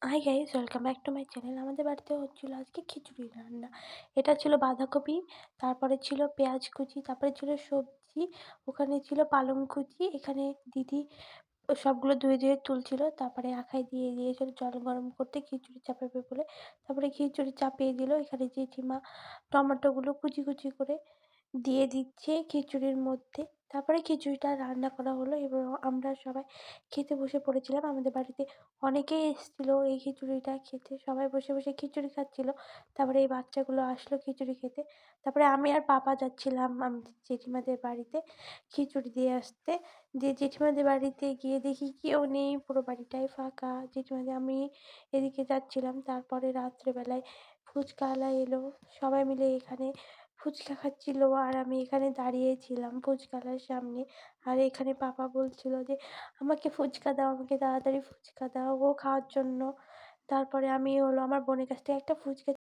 Hi guys, welcome back to my channel. আমাদের বাড়িতে হচ্ছিল আজকে খিচুড়ি রান্না। এটা ছিল বাঁধাকপি, তারপরে ছিল পেঁয়াজ কুচি, তারপরে ছিল সবজি, ওখানে ছিল পালং কুচি। এখানে দিদি সবগুলো ধুয়ে ধুয়ে তুলছিল, তারপরে আখায় দিয়ে দিয়েছিল জল গরম করতে খিচুড়ি চাপাবে বলে। তারপরে খিচুড়ি চাপিয়ে দিল। এখানে জেঠিমা টমেটোগুলো কুচি কুচি করে দিয়ে দিচ্ছে খিচুড়ির মধ্যে। তারপরে খিচুড়িটা রান্না করা হলো এবং আমরা সবাই খেতে বসে পড়েছিলাম। আমাদের বাড়িতে অনেকেই এসেছিল এই খিচুড়িটা খেতে, সবাই বসে বসে খিচুড়ি খাচ্ছিল। তারপরে এই বাচ্চাগুলো আসলো খিচুড়ি খেতে। তারপরে আমি আর পাপা যাচ্ছিলাম আমাদের জেঠিমাদের বাড়িতে খিচুড়ি দিয়ে আসতে। যে জেঠিমাদের বাড়িতে গিয়ে দেখি কেউ নেই, পুরো বাড়িটাই ফাঁকা। জেঠিমাদের আমি এদিকে যাচ্ছিলাম। তারপরে রাত্রেবেলায় ফুচকাওয়ালা এলো, সবাই মিলে এখানে ফুচকা খাচ্ছিল আর আমি এখানে দাঁড়িয়েছিলাম ফুচকাওয়ালার সামনে। আর এখানে পাপা বলছিল যে আমাকে ফুচকা দাও, আমাকে তাড়াতাড়ি ফুচকা দাও ও খাওয়ার জন্য। তারপরে আমি হলো আমার বোনের কাছ থেকে একটা ফুচকা